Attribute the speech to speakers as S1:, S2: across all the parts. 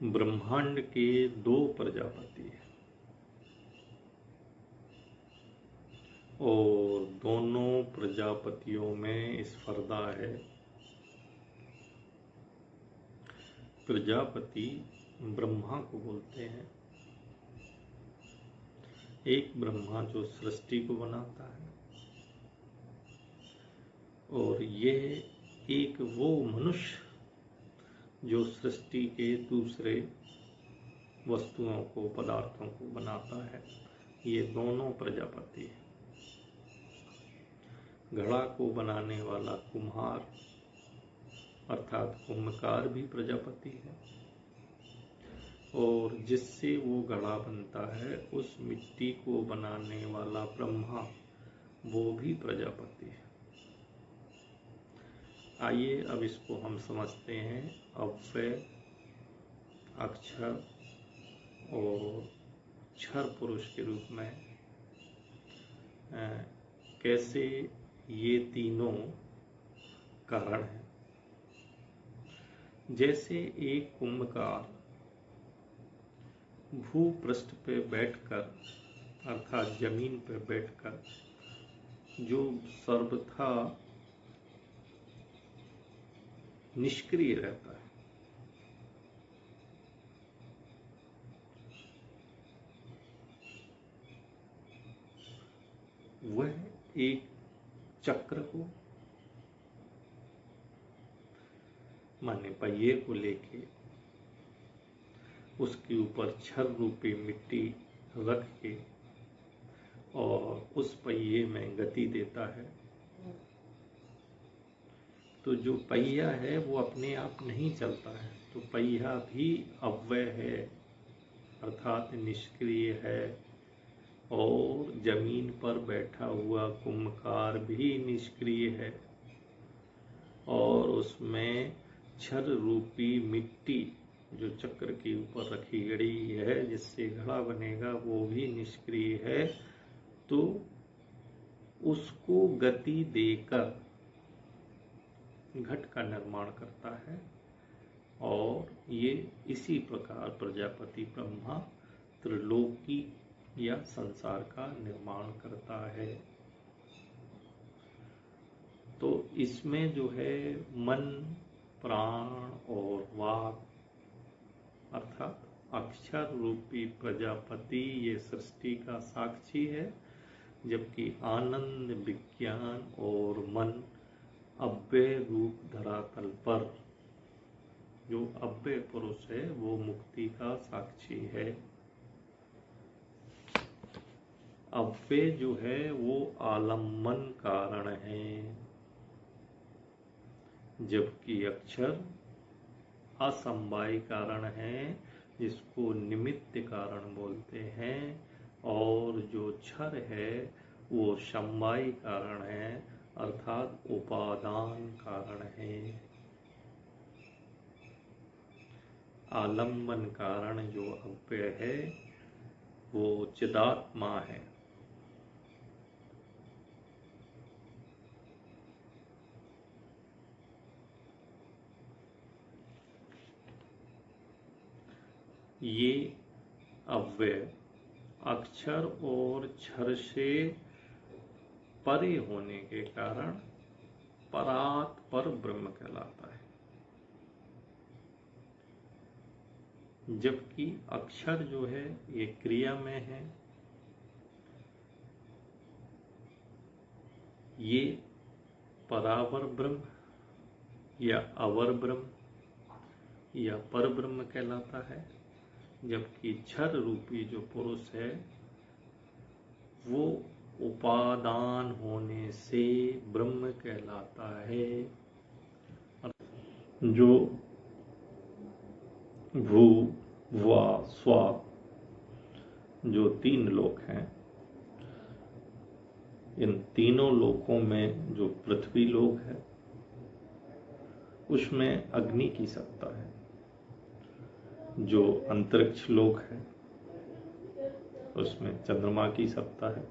S1: ब्रह्मांड के दो प्रजापति हैं और दोनों प्रजापतियों में स्पर्धा है। प्रजापति ब्रह्मा को बोलते हैं। एक ब्रह्मा जो सृष्टि को बनाता है और ये एक वो मनुष्य जो सृष्टि के दूसरे वस्तुओं को, पदार्थों को बनाता है। ये दोनों प्रजापति हैं। घड़ा को बनाने वाला कुम्हार अर्थात कुम्भकार भी प्रजापति है और जिससे वो घड़ा बनता है उस मिट्टी को बनाने वाला ब्रह्मा वो भी प्रजापति है। आइए अब इसको हम समझते हैं। अव्यय, अक्षर और क्षर पुरुष के रूप में कैसे ये तीनों कारण हैं। जैसे एक कुंभकार भूपृष्ठ पे बैठकर अर्थात जमीन पे बैठकर जो सर्वथा निष्क्रिय रहता है, वह एक चक्र को माने पहिए को लेके उसके ऊपर छर रूपी मिट्टी रख के और उस पहिए में गति देता है। तो जो पहिया है वो अपने आप नहीं चलता है, तो पहिया भी अव्यय है अर्थात निष्क्रिय है। और जमीन पर बैठा हुआ कुम्भकार भी निष्क्रिय है और उसमें छर रूपी मिट्टी जो चक्र के ऊपर रखी गई है जिससे घड़ा बनेगा वो भी निष्क्रिय है। तो उसको गति देकर घट का निर्माण करता है और ये इसी प्रकार प्रजापति ब्रह्मा त्रिलोकी या संसार का निर्माण करता है। तो इसमें जो है मन, प्राण और वाक अर्थात अक्षर रूपी प्रजापति ये सृष्टि का साक्षी है, जबकि आनंद, विज्ञान और मन अव्यय रूप धरातल पर जो अव्यय पुरुष है वो मुक्ति का साक्षी है। अव्यय जो है वो आलम्बन कारण है, जबकि अक्षर असंवाय कारण है जिसको निमित्त कारण बोलते हैं, और जो क्षर है वो समवाय कारण है अर्थात उपादान कारण है। आलम्बन कारण जो अव्यय है वो चिदात्मा है। ये अव्यय अक्षर और क्षर से परे होने के कारण परात् पर ब्रह्म कहलाता है, जबकि अक्षर जो है ये क्रिया में है। ये परावर ब्रह्म या अवर ब्रह्म या पर ब्रह्म कहलाता है, जबकि क्षर रूपी जो पुरुष है वो उपादान होने से ब्रह्म कहलाता है। जो भू, वा, स्वा जो तीन लोक हैं, इन तीनों लोकों में जो पृथ्वी लोक है उसमें अग्नि की सत्ता है। जो अंतरिक्ष लोक है उसमें चंद्रमा की सत्ता है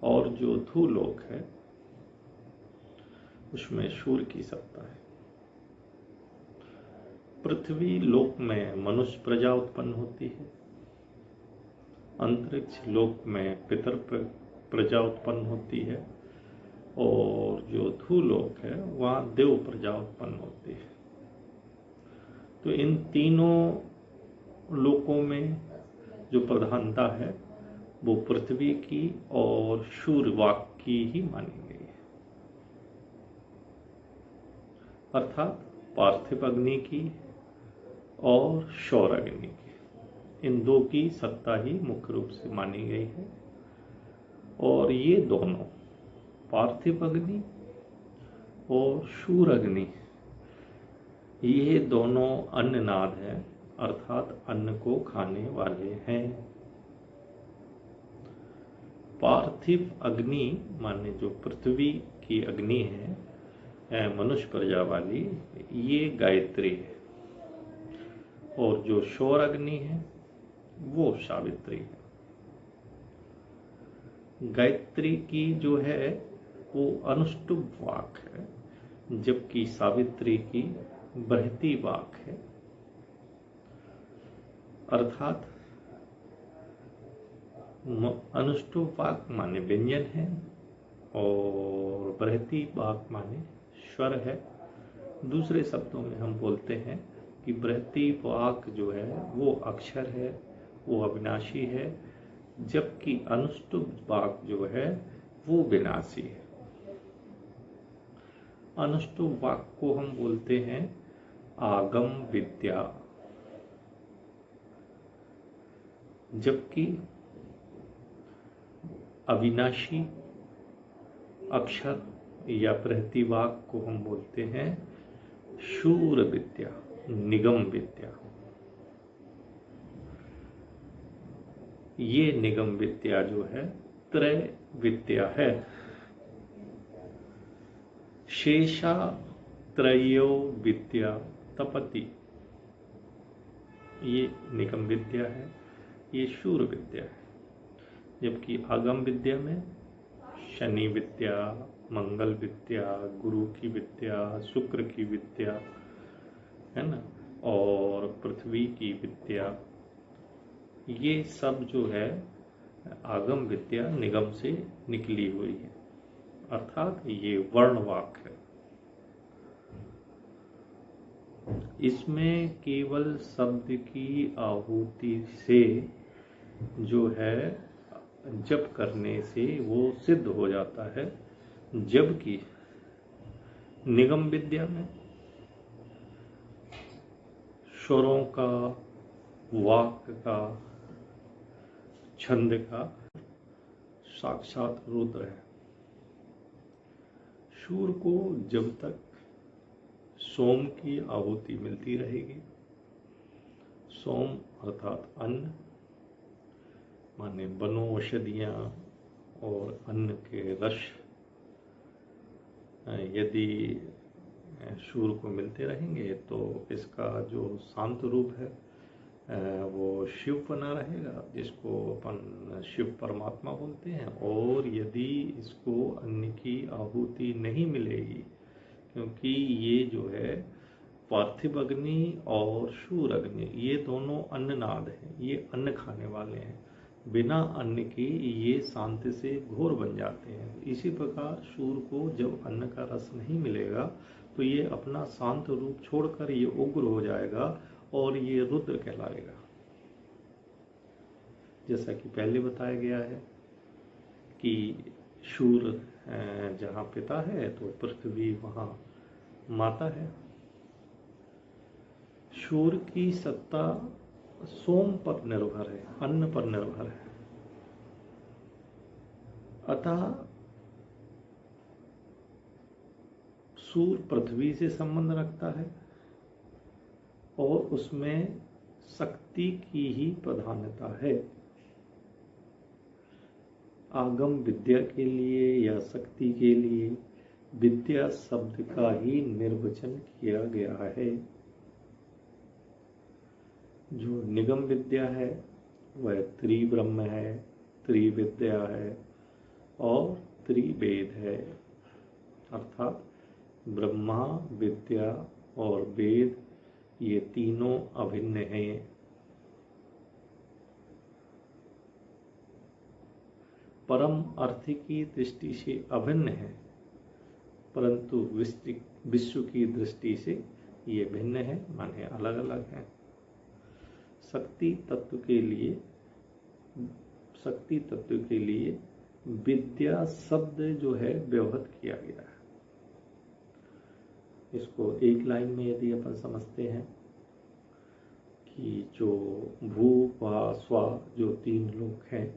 S1: और जो धूलोक है उसमें सूर्य की सत्ता है। पृथ्वी लोक में मनुष्य प्रजा उत्पन्न होती है, अंतरिक्ष लोक में पितर प्रजा उत्पन्न होती है, और जो धूलोक है वहाँ देव प्रजा उत्पन्न होती है। तो इन तीनों लोकों में जो प्रधानता है वो पृथ्वी की और शूरवाक की ही मानी गई है, अर्थात पार्थिव अग्नि की और सौर अग्नि की, इन दो की सत्ता ही मुख्य रूप से मानी गई है। और ये दोनों पार्थिव अग्नि और शूर अग्नि, ये दोनों अन्ननाद हैं, अर्थात अन्न को खाने वाले हैं। पार्थिव अग्नि माने जो पृथ्वी की अग्नि है मनुष्य प्रजा वाली, ये गायत्री है, और जो सौर अग्नि है वो सावित्री है। गायत्री की जो है वो अनुष्टुप वाक है, जबकि सावित्री की बृहति वाक है, अर्थात अनुष्टुप वाक माने व्यंजन है और बृहति वाक माने स्वर है। दूसरे शब्दों में हम बोलते हैं कि बृहति वाक जो है वो अक्षर है, वो अविनाशी है, जबकि अनुष्टुप वाक जो है वो विनाशी है। अनुष्टुप वाक को हम बोलते हैं आगम विद्या, जबकि अविनाशी अक्षर या बृहति वाक को हम बोलते हैं शूर विद्या, निगम विद्या। ये निगम विद्या जो है त्रय विद्या है। शेषा त्रयो विद्या तपति, ये निगम विद्या है, ये शूर विद्या है। जबकि आगम विद्या में शनि विद्या, मंगल विद्या, गुरु की विद्या, शुक्र की विद्या है ना, और पृथ्वी की विद्या, ये सब जो है आगम विद्या निगम से निकली हुई है, अर्थात ये वर्णवाक है। इसमें केवल शब्द की आहुति से जो है जप करने से वो सिद्ध हो जाता है, जबकि निगम विद्या में स्वरों का, वाक का, छंद का साक्षात रुद्र है। शूर को जब तक सोम की आहुति मिलती रहेगी, सोम अर्थात अन्न माने वनौषधियाँ और अन्न के रस यदि शूर को मिलते रहेंगे तो इसका जो शांत रूप है वो शिव बना रहेगा, जिसको अपन शिव परमात्मा बोलते हैं। और यदि इसको अन्न की आहुति नहीं मिलेगी, क्योंकि ये जो है पार्थिव अग्नि और शूर अग्नि ये दोनों अन्ननाद हैं, ये अन्न खाने वाले हैं, बिना अन्न के ये शांत से घोर बन जाते हैं। इसी प्रकार शूर को जब अन्न का रस नहीं मिलेगा तो ये अपना शांत रूप छोड़कर ये उग्र हो जाएगा और ये रुद्र कहलाएगा। जैसा कि पहले बताया गया है कि शूर जहाँ पिता है तो पृथ्वी वहाँ माता है। शूर की सत्ता सोम पर निर्भर है, अन्न पर निर्भर है। अतः सूर पृथ्वी से संबंध रखता है और उसमें शक्ति की ही प्रधानता है। आगम विद्या के लिए या शक्ति के लिए विद्या शब्द का ही निर्वचन किया गया है। जो निगम विद्या है वह त्रिब्रह्म है, त्रिविद्या है और त्रिवेद है, अर्थात ब्रह्मा, विद्या और वेद ये तीनों अभिन्न हैं। परम अर्थ की दृष्टि से अभिन्न है, परंतु विश्व की दृष्टि से ये भिन्न है, माने अलग अलग है। शक्ति तत्व के लिए विद्या शब्द जो है व्यवहित किया गया है। इसको एक लाइन में यदि अपन समझते हैं कि जो भू वा स्वा जो तीन लोक हैं,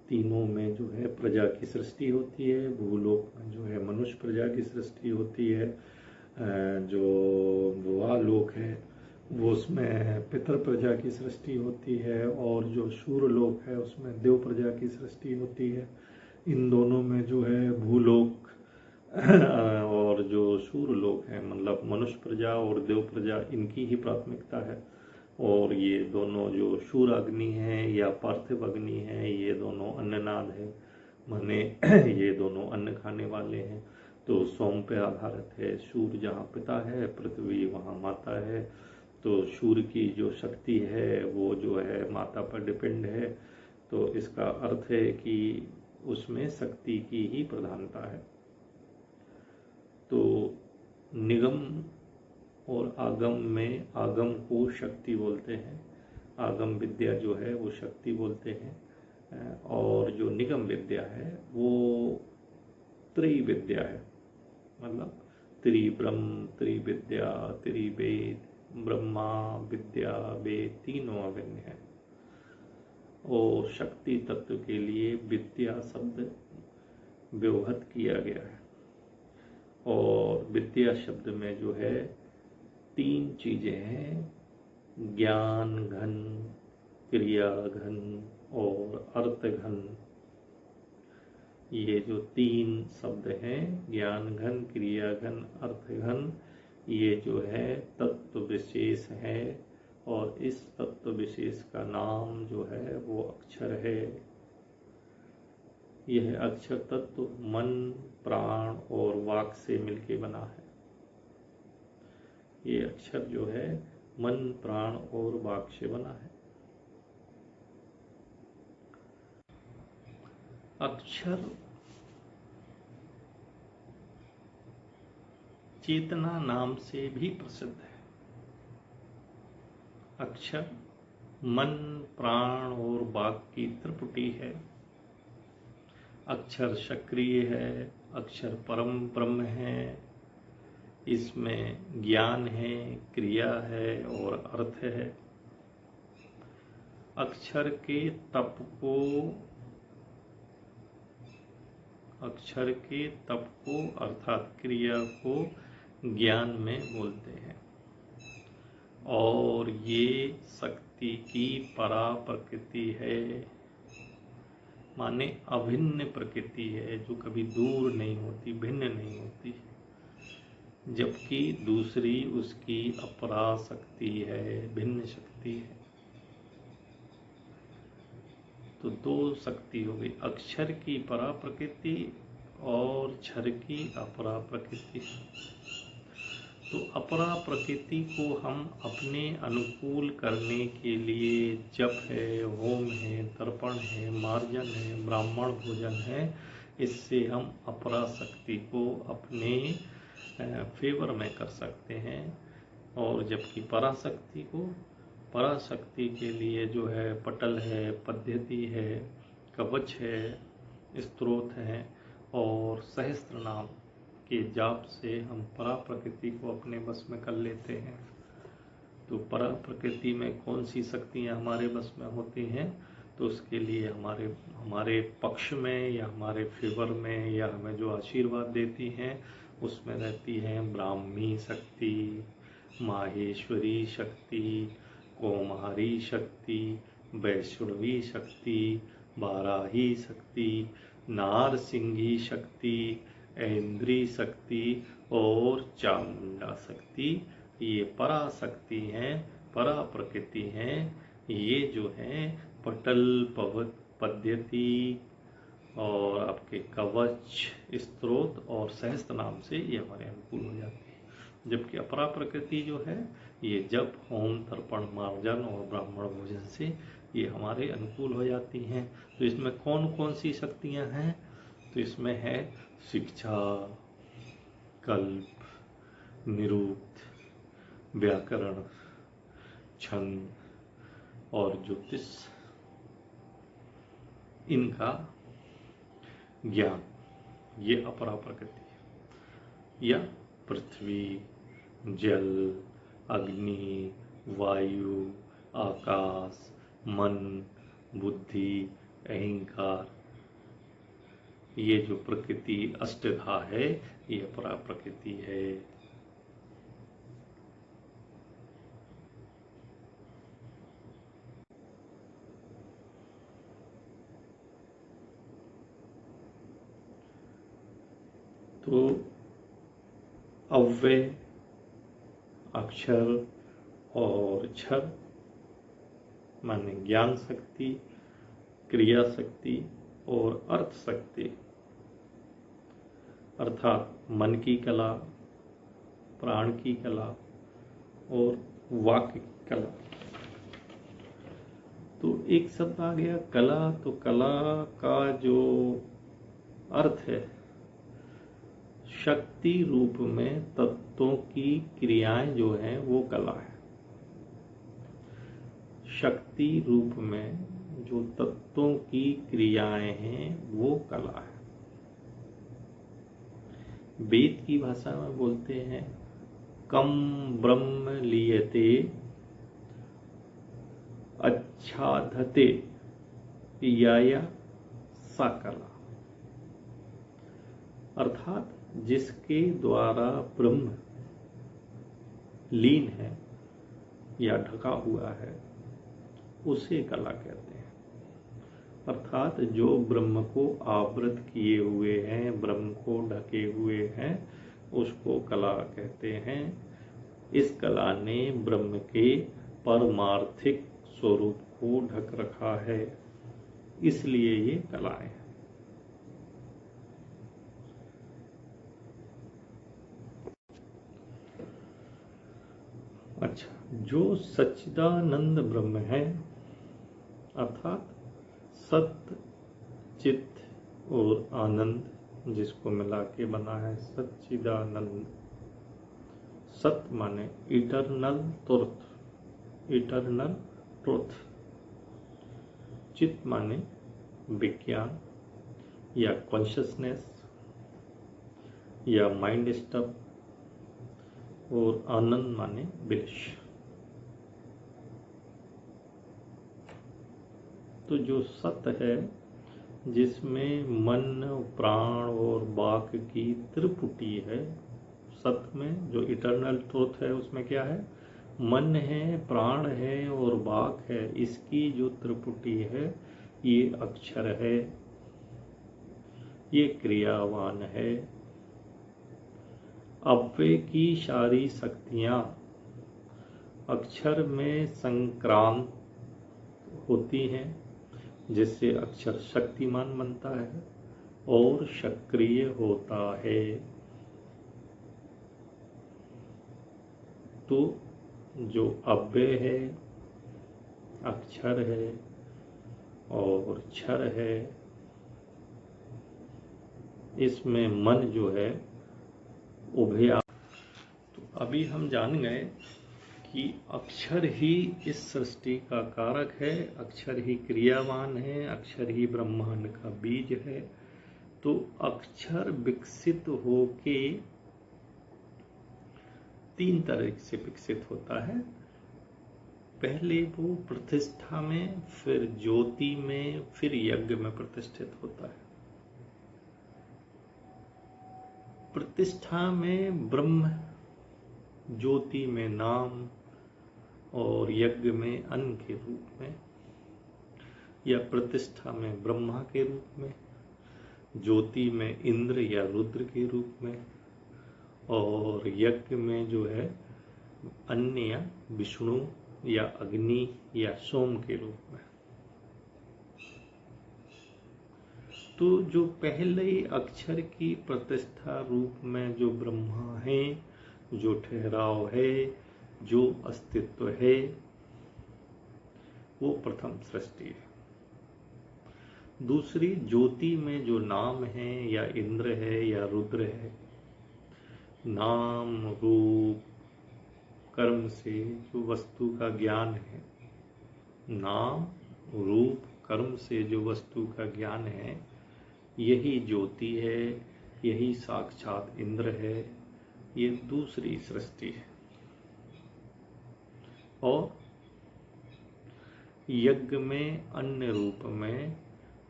S1: तीनों में जो है प्रजा की सृष्टि होती है। भूलोक में जो है मनुष्य प्रजा की सृष्टि होती है। जो भुवा लोक है वो उसमें पितर प्रजा की सृष्टि होती है, और जो शूर लोक है उसमें देव प्रजा की सृष्टि होती है। इन दोनों में जो है भूलोक और जो शूर लोक है, मतलब मनुष्य प्रजा और देव प्रजा, इनकी ही प्राथमिकता है। और ये दोनों जो शूर अग्नि है या पार्थिव अग्नि है, ये दोनों अन्ननाद है, माने ये दोनों अन्न खाने वाले हैं। तो सोम पे आधारित है। शूर जहाँ पिता है, पृथ्वी वहाँ माता है। तो शूर की जो शक्ति है वो जो है माता पर डिपेंड है। तो इसका अर्थ है कि उसमें शक्ति की ही प्रधानता है। तो निगम और आगम में, आगम को शक्ति बोलते हैं, आगम विद्या जो है वो शक्ति बोलते हैं, और जो निगम विद्या है वो त्रिविद्या है। मतलब त्रिब्रह्म, त्रिविद्या, त्रिवेद, ब्रह्मा विद्या वेद तीनों अभिन्न है। और शक्ति तत्व के लिए विद्या शब्द व्यवहित किया गया है। और विद्या शब्द में जो है तीन चीजें हैं, ज्ञान घन, क्रिया घन और अर्थ घन। ये जो तीन शब्द हैं, ज्ञान घन, क्रिया घन, अर्थ घन, ये जो है तत्व विशेष है। और इस तत्व विशेष का नाम जो है वो अक्षर है। यह अक्षर तत्व मन, प्राण और वाक से मिलके बना है। ये अक्षर जो है मन, प्राण और वाक से बना है। अक्षर चेतना नाम से भी प्रसिद्ध है। अक्षर मन, प्राण और वाक की त्रिपुटी है। अक्षर सक्रिय है, अक्षर परम ब्रह्म है। इसमें ज्ञान है, क्रिया है और अर्थ है। अक्षर के तप को अर्थात क्रिया को ज्ञान में बोलते हैं। और ये शक्ति की परा प्रकृति है, माने अभिन्न प्रकृति है, जो कभी दूर नहीं होती, भिन्न नहीं होती। जबकि दूसरी उसकी अपरा शक्ति है, भिन्न शक्ति है। तो दो शक्ति हो गई, अक्षर की परा प्रकृति और क्षर की अपरा प्रकृति। तो अपरा प्रकृति को हम अपने अनुकूल करने के लिए जप है, होम है, तर्पण है, मार्जन है, ब्राह्मण भोजन है, इससे हम अपरा शक्ति को अपने फेवर में कर सकते हैं। और जबकि पराशक्ति के लिए जो है पटल है, पद्धति है, कवच है, स्तोत्र है और सहस्त्र नाम के जाप से हम परा प्रकृति को अपने बस में कर लेते हैं। तो परा प्रकृति में कौन सी शक्तियाँ हमारे बस में होती हैं? तो उसके लिए हमारे पक्ष में या हमारे फेवर में या हमें जो आशीर्वाद देती हैं उसमें रहती हैं ब्राह्मी शक्ति, माहेश्वरी शक्ति, कौमारी शक्ति, वैष्णवी शक्ति, बाराही शक्ति, नारसिंगी शक्ति, ऐन्द्री शक्ति और चामुंडा शक्ति। ये पराशक्ति हैं, परा प्रकृति हैं। ये जो हैं पटल, पद्धति और आपके कवच, स्तोत्र और सहस्त्र नाम से ये हमारे अनुकूल हो जाते हैं। जबकि अपरा प्रकृति जो है ये जप, होम, तर्पण, मार्जन और ब्राह्मण भोजन से ये हमारे अनुकूल हो जाती हैं। तो इसमें कौन कौन सी शक्तियां हैं? तो इसमें है शिक्षा, कल्प, निरुक्त, व्याकरण, छंद और ज्योतिष, इनका ज्ञान, ये अपरा प्रकृति है। या पृथ्वी, जल, अग्नि, वायु, आकाश, मन, बुद्धि, अहंकार, ये जो प्रकृति अष्टधा है ये अपरा प्रकृति है। तो अव्यय, अक्षर और क्षर माने ज्ञान शक्ति, क्रिया शक्ति और अर्थ शक्ति, अर्थात मन की कला, प्राण की कला और वाक्य की कला। तो एक शब्द आ गया कला। तो कला का जो अर्थ है, शक्ति रूप में तत्वों की क्रियाएं जो हैं वो कला है। शक्ति रूप में जो तत्वों की क्रियाएं हैं वो कला है। वेद की भाषा में बोलते हैं कम ब्रह्म लीयते अच्छाधते याया सा कला, अर्थात जिसके द्वारा ब्रह्म लीन है या ढका हुआ है उसे कला कहते हैं। अर्थात जो ब्रह्म को आवृत किए हुए हैं, ब्रह्म को ढके हुए हैं, उसको कला कहते हैं। इस कला ने ब्रह्म के परमार्थिक स्वरूप को ढक रखा है, इसलिए ये कलाएं हैं। अच्छा, जो सच्चिदानंद ब्रह्म है, अर्थात सत्य, चित्त और आनंद जिसको मिला के बना है सच्चिदानंद। सत्य माने इटरनल ट्रुथ, इटरनल ट्रुथ। चित्त माने विज्ञान या कॉन्शियसनेस या माइंड स्टफ, और आनंद माने ब्लिश। तो जो सत्य है जिसमें मन, प्राण और वाक की त्रिपुटी है, सत्य में जो इटर्नल ट्रुथ है उसमें क्या है? मन है, प्राण है और वाक है। इसकी जो त्रिपुटी है ये अक्षर है, ये क्रियावान है। अव्यय की सारी शक्तियां अक्षर में संक्रांत होती हैं, जिससे अक्षर शक्तिमान बनता है और सक्रिय होता है। तो जो अव्यय है, अक्षर है और क्षर है, इसमें मन जो है उभया। तो अभी हम जान गए कि अक्षर ही इस सृष्टि का कारक है, अक्षर ही क्रियावान है, अक्षर ही ब्रह्मांड का बीज है। तो अक्षर विकसित होके तीन तरह से विकसित होता है। पहले वो प्रतिष्ठा में, फिर ज्योति में, फिर यज्ञ में प्रतिष्ठित होता है। प्रतिष्ठा में ब्रह्म, ज्योति में नाम और यज्ञ में अन्न के रूप में, या प्रतिष्ठा में ब्रह्मा के रूप में, ज्योति में इंद्र या रुद्र के रूप में, और यज्ञ में जो है अन्य या विष्णु या अग्नि या सोम के रूप में। तो जो पहले अक्षर की प्रतिष्ठा रूप में जो ब्रह्मा हैं जो ठहराव है, जो अस्तित्व है, वो प्रथम सृष्टि है। दूसरी, ज्योति में जो नाम है या इंद्र है या रुद्र है, नाम रूप कर्म से जो वस्तु का ज्ञान है, नाम रूप कर्म से जो वस्तु का ज्ञान है, यही ज्योति है, यही साक्षात इंद्र है। ये दूसरी सृष्टि है। और यज्ञ में अन्य रूप में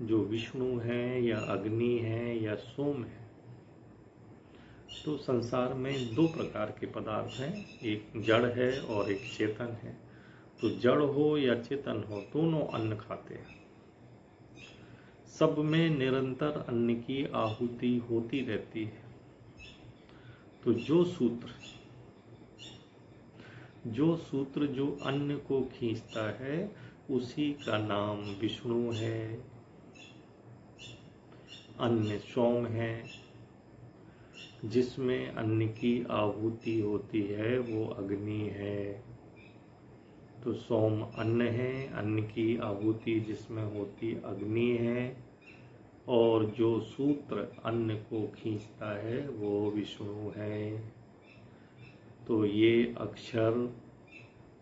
S1: जो विष्णु है या अग्नि है या सोम है, तो संसार में दो प्रकार के पदार्थ हैं, एक जड़ है और एक चेतन है। तो जड़ हो या चेतन हो, दोनों अन्न खाते हैं। सब में निरंतर अन्न की आहुति होती रहती है। तो जो सूत्र जो अन्न को खींचता है, उसी का नाम विष्णु है। अन्न सोम है, जिसमें अन्न की आहुति होती है, वो अग्नि है। तो सोम अन्न है, अन्न की आहुति जिसमें होती अग्नि है, और जो सूत्र अन्न को खींचता है वो विष्णु है। तो ये अक्षर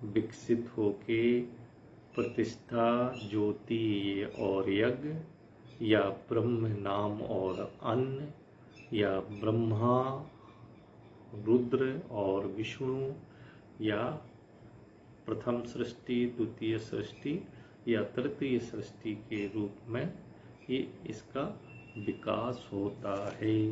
S1: विकसित होके प्रतिष्ठा, ज्योति और यज्ञ, या ब्रह्म नाम और अन्न, या ब्रह्मा, रुद्र और विष्णु, या प्रथम सृष्टि, द्वितीय सृष्टि या तृतीय सृष्टि के रूप में ये इसका विकास होता है।